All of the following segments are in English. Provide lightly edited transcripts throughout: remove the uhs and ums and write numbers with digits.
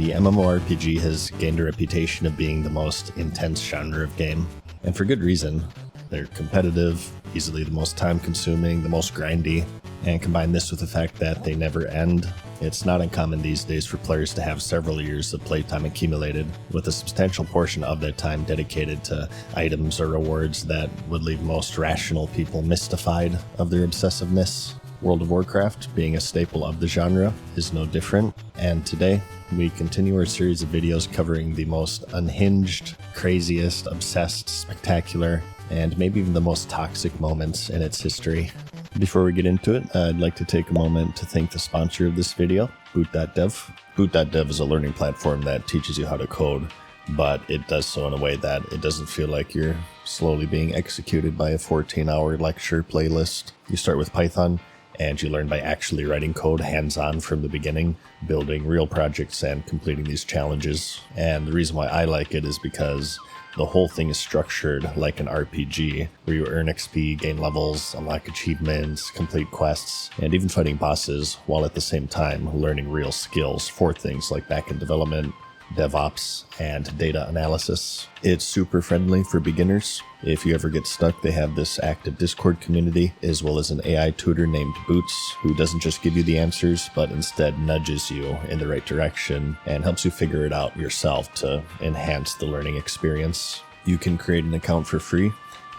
The MMORPG has gained a reputation of being the most intense genre of game, and for good reason. They're competitive, easily the most time-consuming, the most grindy, and combine this with the fact that they never end. It's not uncommon these days for players to have several years of playtime accumulated, with a substantial portion of that time dedicated to items or rewards that would leave most rational people mystified of their obsessiveness. World of Warcraft, being a staple of the genre, is no different, and today we continue our series of videos covering the most unhinged, craziest, obsessed, spectacular, and maybe even the most toxic moments in its history. Before we get into it, I'd like to take a moment to thank the sponsor of this video, Boot.dev. Boot.dev is a learning platform that teaches you how to code, but it does so in a way that it doesn't feel like you're slowly being executed by a 14-hour lecture playlist. You start with Python, and you learn by actually writing code hands-on from the beginning, building real projects and completing these challenges. And the reason why I like it is because the whole thing is structured like an RPG, where you earn XP, gain levels, unlock achievements, complete quests, and even fighting bosses, while at the same time learning real skills for things like backend development, DevOps, and data analysis. It's super friendly for beginners. If you ever get stuck, they have this active Discord community, as well as an AI tutor named Boots, who doesn't just give you the answers, but instead nudges you in the right direction and helps you figure it out yourself to enhance the learning experience. You can create an account for free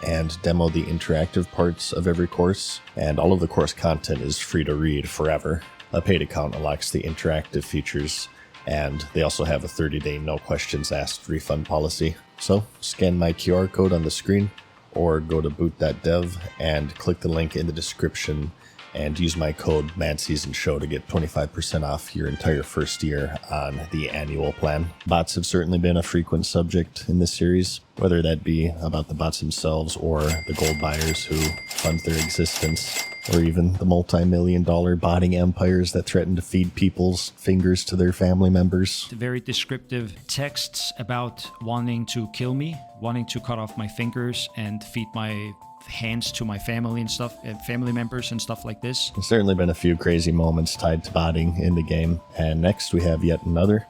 and demo the interactive parts of every course, and all of the course content is free to read forever. A paid account unlocks the interactive features, and they also have a 30-day no questions asked refund policy. So scan my QR code on the screen or go to boot.dev and click the link in the description and use my code MadSeasonShow to get 25% off your entire first year on the annual plan. Bots have certainly been a frequent subject in this series, whether that be about the bots themselves or the gold buyers who fund their existence, or even the multi-million-dollar botting empires that threaten to feed people's fingers to their family members. Very descriptive texts about wanting to kill me, wanting to cut off my fingers and feed my hands to my family and stuff, family members and stuff like this. There's certainly been a few crazy moments tied to botting in the game. And next we have yet another,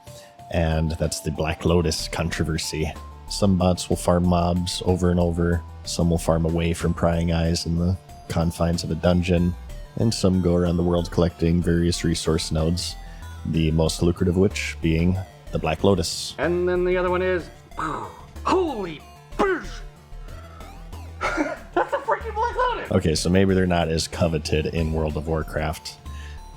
and that's the Black Lotus controversy. Some bots will farm mobs over and over, some will farm away from prying eyes in the confines of a dungeon, and some go around the world collecting various resource nodes, the most lucrative which being the Black Lotus. And then the other one is, holy burst! That's a freaking Black Lotus! Okay, so maybe they're not as coveted in World of Warcraft,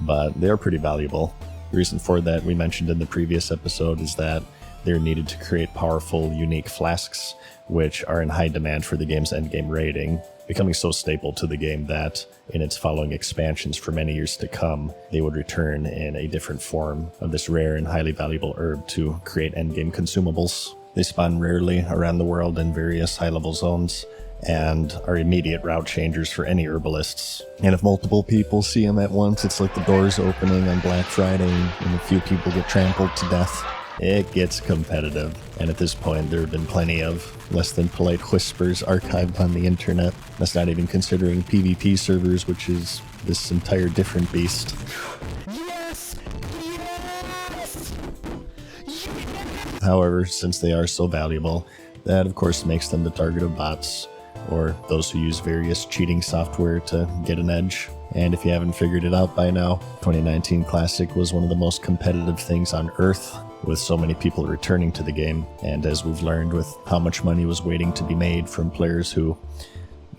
but they're pretty valuable. The reason for that, we mentioned in the previous episode, is that they're needed to create powerful, unique flasks, which are in high demand for the game's endgame rating, becoming so staple to the game that, in its following expansions for many years to come, they would return in a different form of this rare and highly valuable herb to create endgame consumables. They spawn rarely around the world in various high-level zones, and are immediate route changers for any herbalists. And if multiple people see them at once, it's like the doors opening on Black Friday and a few people get trampled to death. It gets competitive, and at this point there have been plenty of less than polite whispers archived on the internet. That's not even considering PvP servers, which is this entire different beast. Yes! Yes! However, since they are so valuable, that of course makes them the target of bots, or those who use various cheating software to get an edge. And if you haven't figured it out by now, 2019 Classic was one of the most competitive things on Earth, with so many people returning to the game, and as we've learned with how much money was waiting to be made from players who,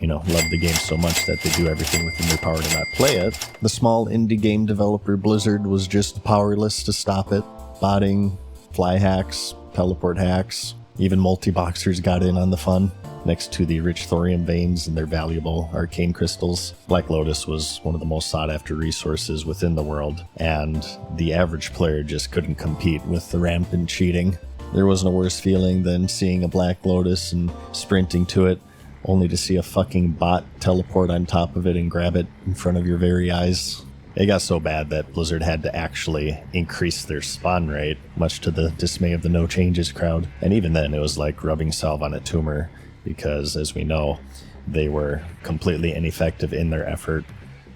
love the game so much that they do everything within their power to not play it, the small indie game developer Blizzard was just powerless to stop it. Botting, fly hacks, teleport hacks, even multi-boxers got in on the fun. Next to the rich thorium veins and their valuable arcane crystals, Black Lotus was one of the most sought-after resources within the world, and the average player just couldn't compete with the rampant cheating. There wasn't a worse feeling than seeing a Black Lotus and sprinting to it, only to see a fucking bot teleport on top of it and grab it in front of your very eyes. It got so bad that Blizzard had to actually increase their spawn rate, much to the dismay of the No Changes crowd, and even then it was like rubbing salve on a tumor, because, as we know, they were completely ineffective in their effort,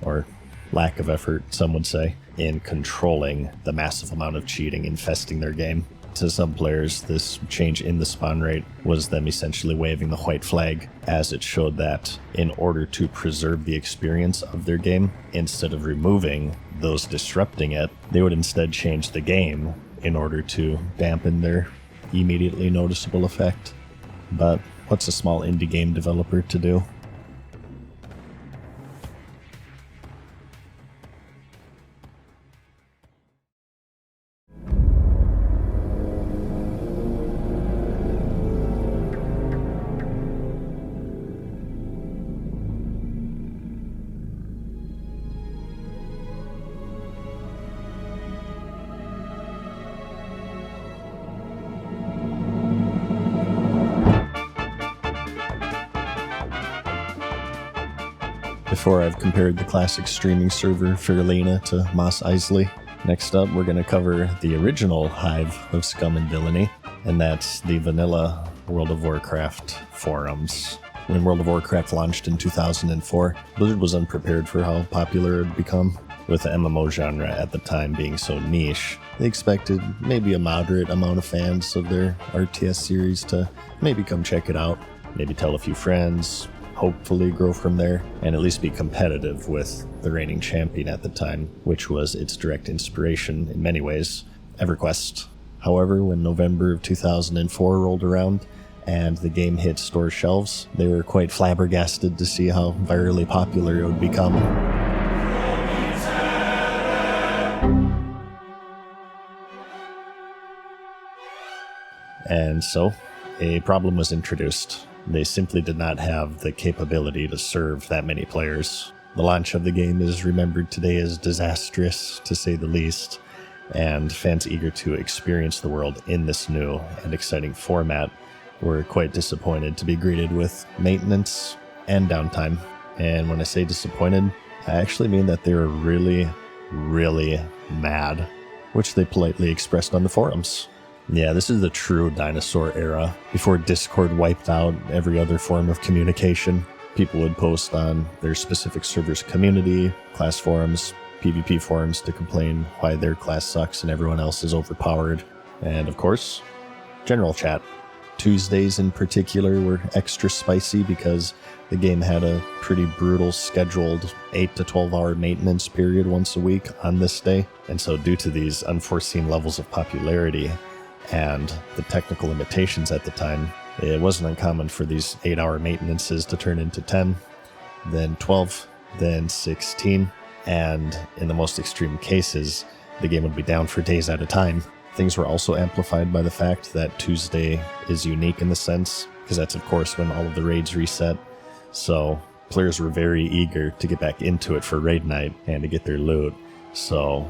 or lack of effort, some would say, in controlling the massive amount of cheating infesting their game. To some players, this change in the spawn rate was them essentially waving the white flag, as it showed that in order to preserve the experience of their game, instead of removing those disrupting it, they would instead change the game in order to dampen their immediately noticeable effect. But what's a small indie game developer to do? Before I've compared the classic streaming server Fairlena to Mos Eisley. Next up, we're going to cover the original hive of scum and villainy, and that's the vanilla World of Warcraft forums. When World of Warcraft launched in 2004, Blizzard was unprepared for how popular it had become. With the MMO genre at the time being so niche, they expected maybe a moderate amount of fans of their RTS series to maybe come check it out, maybe tell a few friends, hopefully grow from there, and at least be competitive with the reigning champion at the time, which was its direct inspiration in many ways, EverQuest. However, when November of 2004 rolled around and the game hit store shelves, they were quite flabbergasted to see how virally popular it would become. And so, a problem was introduced. They simply did not have the capability to serve that many players. The launch of the game is remembered today as disastrous, to say the least, and fans eager to experience the world in this new and exciting format were quite disappointed to be greeted with maintenance and downtime. And when I say disappointed, I actually mean that they were really, really mad, which they politely expressed on the forums. Yeah, this is the true dinosaur era. Before Discord wiped out every other form of communication, people would post on their specific server's community, class forums, PvP forums to complain why their class sucks and everyone else is overpowered. And of course, general chat. Tuesdays in particular were extra spicy because the game had a pretty brutal scheduled 8 to 12 hour maintenance period once a week on this day. And so due to these unforeseen levels of popularity, and the technical limitations at the time, it wasn't uncommon for these 8-hour maintenances to turn into 10, then 12, then 16, and in the most extreme cases, the game would be down for days at a time. Things were also amplified by the fact that Tuesday is unique in the sense, because that's of course when all of the raids reset, so players were very eager to get back into it for raid night and to get their loot, so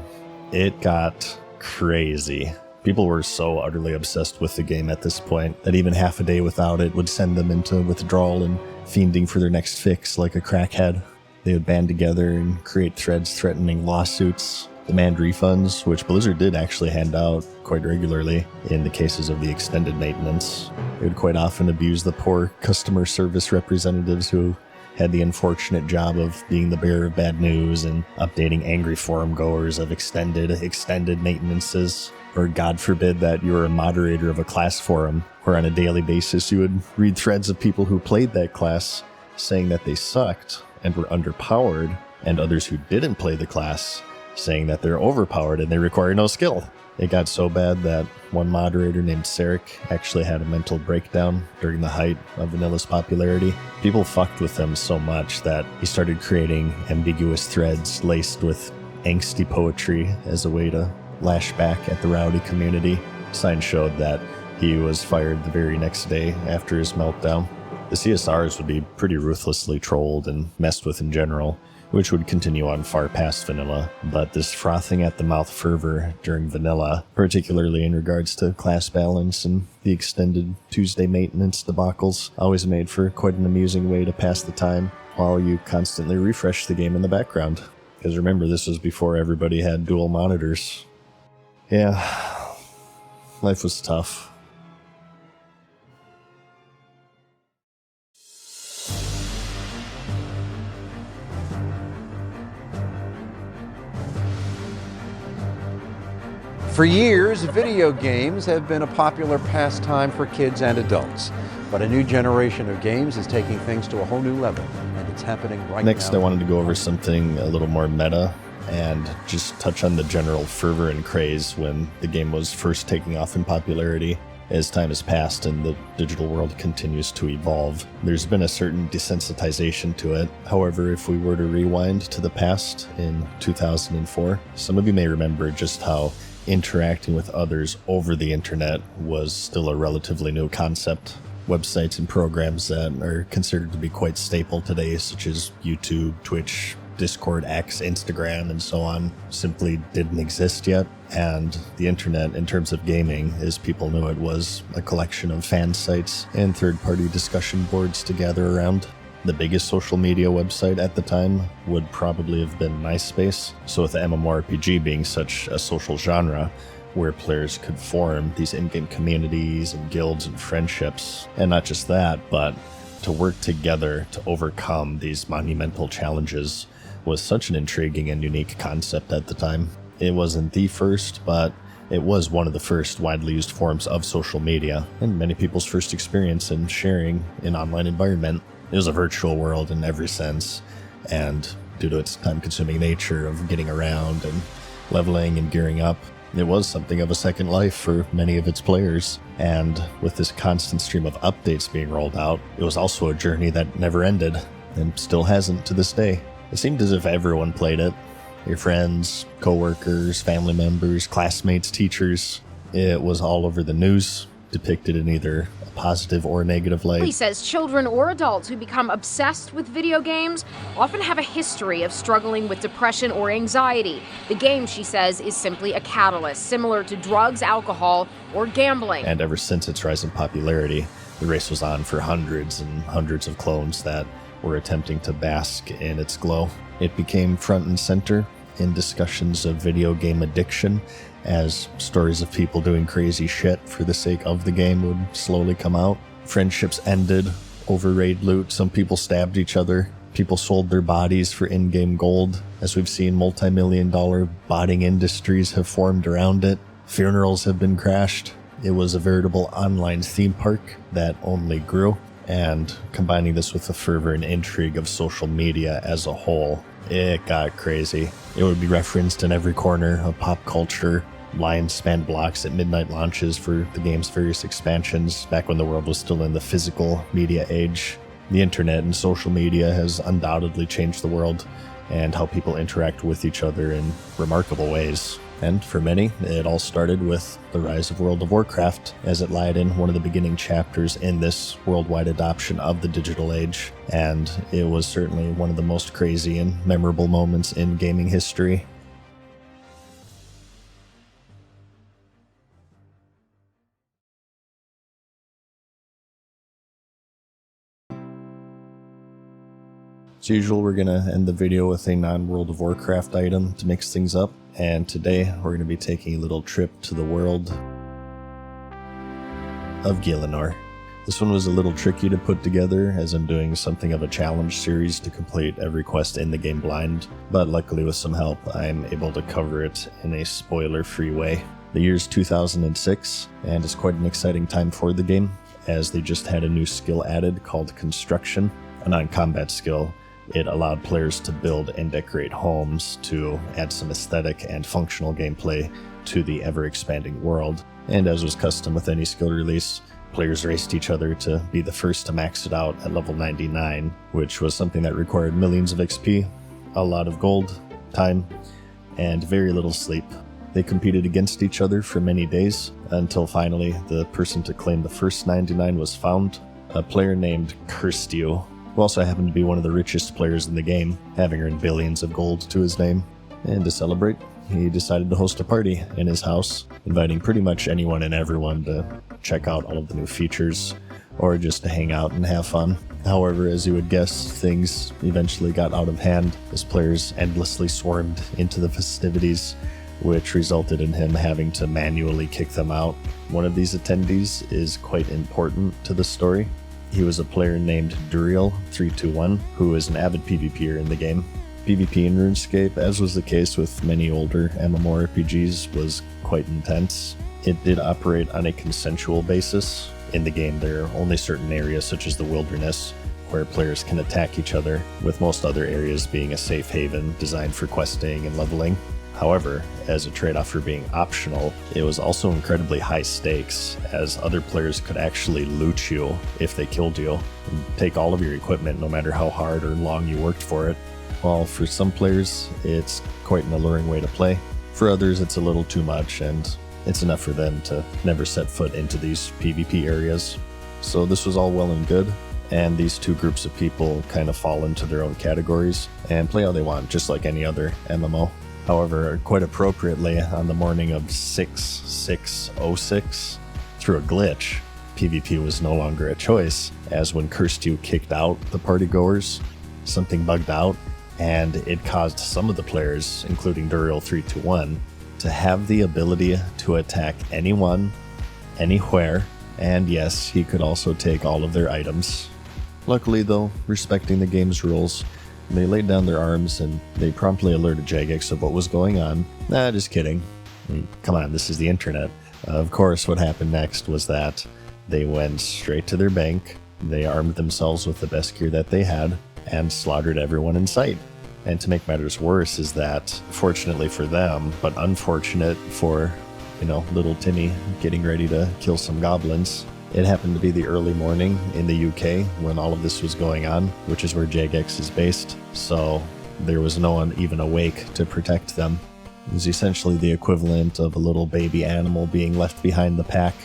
it got crazy. People were so utterly obsessed with the game at this point that even half a day without it would send them into withdrawal and fiending for their next fix like a crackhead. They would band together and create threads threatening lawsuits, demand refunds, which Blizzard did actually hand out quite regularly in the cases of the extended maintenance. They would quite often abuse the poor customer service representatives who had the unfortunate job of being the bearer of bad news and updating angry forum goers of extended maintenances. Or God forbid that you were a moderator of a class forum, where on a daily basis you would read threads of people who played that class saying that they sucked and were underpowered, and others who didn't play the class saying that they're overpowered and they require no skill. It got so bad that one moderator named Sarek actually had a mental breakdown during the height of Vanilla's popularity. People fucked with him so much that he started creating ambiguous threads laced with angsty poetry as a way to lash back at the rowdy community. Signs showed that he was fired the very next day after his meltdown. The CSRs would be pretty ruthlessly trolled and messed with in general, which would continue on far past vanilla, but this frothing at the mouth fervor during vanilla, particularly in regards to class balance and the extended Tuesday maintenance debacles, always made for quite an amusing way to pass the time while you constantly refresh the game in the background. Because remember, this was before everybody had dual monitors. Yeah, life was tough. For years, video games have been a popular pastime for kids and adults. But a new generation of games is taking things to a whole new level, and it's happening right now. Next, I wanted to go over something a little more meta and just touch on the general fervor and craze when the game was first taking off in popularity. As time has passed and the digital world continues to evolve, there's been a certain desensitization to it. However, if we were to rewind to the past in 2004, some of you may remember just how interacting with others over the internet was still a relatively new concept. Websites and programs that are considered to be quite staple today, such as YouTube, Twitch, Discord, X, Instagram, and so on, simply didn't exist yet. And the internet, in terms of gaming, as people knew it, was a collection of fan sites and third-party discussion boards to gather around. The biggest social media website at the time would probably have been MySpace. So with MMORPG being such a social genre, where players could form these in-game communities and guilds and friendships, and not just that, but to work together to overcome these monumental challenges was such an intriguing and unique concept at the time. It wasn't the first, but it was one of the first widely used forms of social media, and many people's first experience in sharing an online environment. It was a virtual world in every sense, and due to its time-consuming nature of getting around and leveling and gearing up, it was something of a second life for many of its players. And with this constant stream of updates being rolled out, it was also a journey that never ended, and still hasn't to this day. It seemed as if everyone played it. Your friends, co-workers, family members, classmates, teachers. It was all over the news, depicted in either a positive or negative light. He says children or adults who become obsessed with video games often have a history of struggling with depression or anxiety. The game, she says, is simply a catalyst, similar to drugs, alcohol, or gambling. And ever since its rise in popularity, the race was on for hundreds and hundreds of clones that were attempting to bask in its glow. It became front and center in discussions of video game addiction, as stories of people doing crazy shit for the sake of the game would slowly come out. Friendships ended over raid loot. Some people stabbed each other. People sold their bodies for in-game gold. As we've seen, multi-million-dollar botting industries have formed around it. Funerals have been crashed. It was a veritable online theme park that only grew. And combining this with the fervor and intrigue of social media as a whole, it got crazy. It would be referenced in every corner of pop culture. Lines spanned blocks at midnight launches for the game's various expansions, back when the world was still in the physical media age. The internet and social media has undoubtedly changed the world and how people interact with each other in remarkable ways. And for many, it all started with the rise of World of Warcraft, as it lied in one of the beginning chapters in this worldwide adoption of the digital age. And it was certainly one of the most crazy and memorable moments in gaming history. As usual, we're going to end the video with a non-World of Warcraft item to mix things up, and today we're going to be taking a little trip to the world of Gielinor. This one was a little tricky to put together, as I'm doing something of a challenge series to complete every quest in the game blind, but luckily with some help I'm able to cover it in a spoiler-free way. The year's 2006, and it's quite an exciting time for the game, as they just had a new skill added called Construction, a non-combat skill. It allowed players to build and decorate homes to add some aesthetic and functional gameplay to the ever-expanding world. And as was custom with any skill release, players raced each other to be the first to max it out at level 99, which was something that required millions of XP, a lot of gold, time, and very little sleep. They competed against each other for many days, until finally the person to claim the first 99 was found, a player named Kirstio, who also happened to be one of the richest players in the game, having earned billions of gold to his name. And to celebrate, he decided to host a party in his house, inviting pretty much anyone and everyone to check out all of the new features, or just to hang out and have fun. However, as you would guess, things eventually got out of hand as players endlessly swarmed into the festivities, which resulted in him having to manually kick them out. One of these attendees is quite important to the story. He was a player named Duriel321, who is an avid PvPer in the game. PvP in RuneScape, as was the case with many older MMORPGs, was quite intense. It did operate on a consensual basis. In the game, there are only certain areas, such as the wilderness, where players can attack each other, with most other areas being a safe haven designed for questing and leveling. However, as a trade-off for being optional, it was also incredibly high stakes, as other players could actually loot you if they killed you, and take all of your equipment no matter how hard or long you worked for it. While for some players, it's quite an alluring way to play. For others, it's a little too much, and it's enough for them to never set foot into these PvP areas. So this was all well and good, and these two groups of people kind of fall into their own categories and play how they want, just like any other MMO. However, quite appropriately, on the morning of 6/6/06, through a glitch, PvP was no longer a choice, as when Cursed kicked out the partygoers, something bugged out, and it caused some of the players, including Duriel321, to have the ability to attack anyone, anywhere, and yes, he could also take all of their items. Luckily though, respecting the game's rules, they laid down their arms and they promptly alerted Jagex of what was going on. Nah, just kidding. Come on, this is the internet. Of course, what happened next was that they went straight to their bank, they armed themselves with the best gear that they had, and slaughtered everyone in sight. And to make matters worse is that, fortunately for them, but unfortunate for, little Timmy getting ready to kill some goblins, it happened to be the early morning in the UK when all of this was going on, which is where Jagex is based, so there was no one even awake to protect them. It was essentially the equivalent of a little baby animal being left behind the pack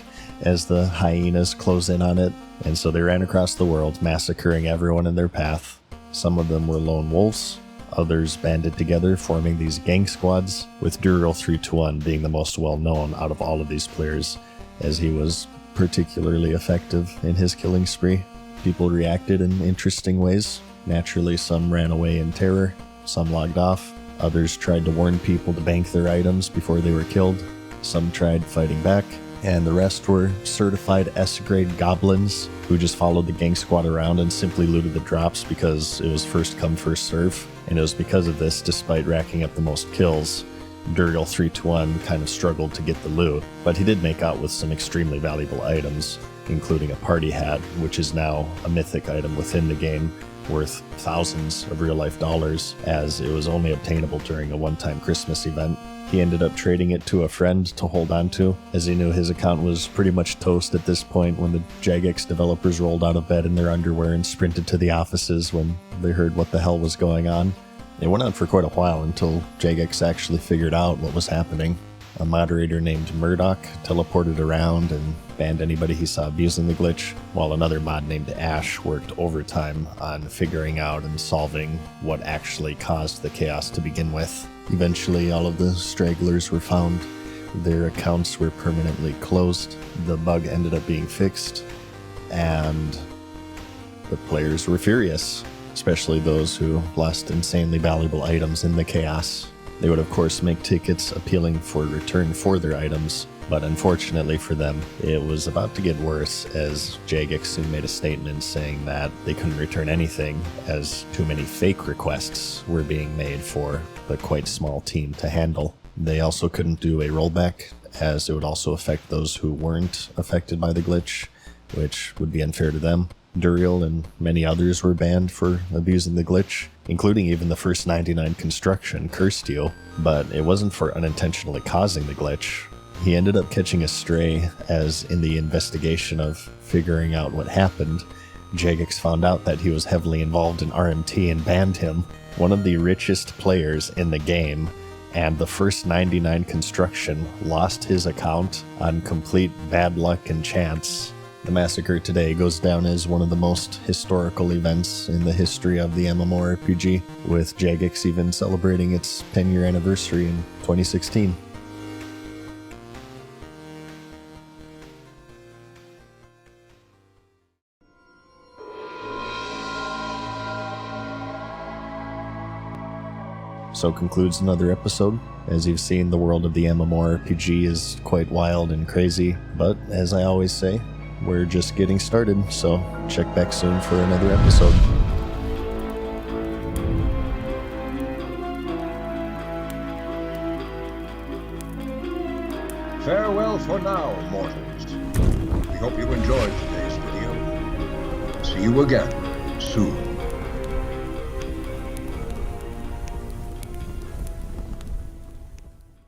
as the hyenas close in on it, and so they ran across the world, massacring everyone in their path. Some of them were lone wolves, others banded together, forming these gang squads, with Duriel321 being the most well-known out of all of these players, as he was particularly effective in his killing spree. People reacted in interesting ways. Naturally, some ran away in terror, some logged off, others tried to warn people to bank their items before they were killed, some tried fighting back, and the rest were certified S-grade goblins who just followed the gang squad around and simply looted the drops because it was first come first serve. And it was because of this, despite racking up the most kills, Duriel321 kind of struggled to get the loot, but he did make out with some extremely valuable items, including a party hat, which is now a mythic item within the game, worth thousands of real-life dollars, as it was only obtainable during a one-time Christmas event. He ended up trading it to a friend to hold on to, as he knew his account was pretty much toast at this point when the Jagex developers rolled out of bed in their underwear and sprinted to the offices when they heard what the hell was going on. It went on for quite a while until Jagex actually figured out what was happening. A moderator named Murdoch teleported around and banned anybody he saw abusing the glitch, while another mod named Ash worked overtime on figuring out and solving what actually caused the chaos to begin with. Eventually, all of the stragglers were found. Their accounts were permanently closed. The bug ended up being fixed, and the players were furious, especially those who lost insanely valuable items in the chaos. They would of course make tickets appealing for return for their items, but unfortunately for them, it was about to get worse, as Jagex soon made a statement saying that they couldn't return anything as too many fake requests were being made for the quite small team to handle. They also couldn't do a rollback, as it would also affect those who weren't affected by the glitch, which would be unfair to them. Duriel and many others were banned for abusing the glitch, including even the first 99 construction, Cursed, but it wasn't for unintentionally causing the glitch. He ended up catching a stray, as in the investigation of figuring out what happened, Jagex found out that he was heavily involved in RMT and banned him. One of the richest players in the game, and the first 99 construction, lost his account on complete bad luck and chance. The massacre today goes down as one of the most historical events in the history of the MMORPG, with Jagex even celebrating its 10-year anniversary in 2016. So concludes another episode. As you've seen, the world of the MMORPG is quite wild and crazy, but as I always say, we're just getting started, so check back soon for another episode. Farewell for now, mortals. We hope you enjoyed today's video. See you again soon.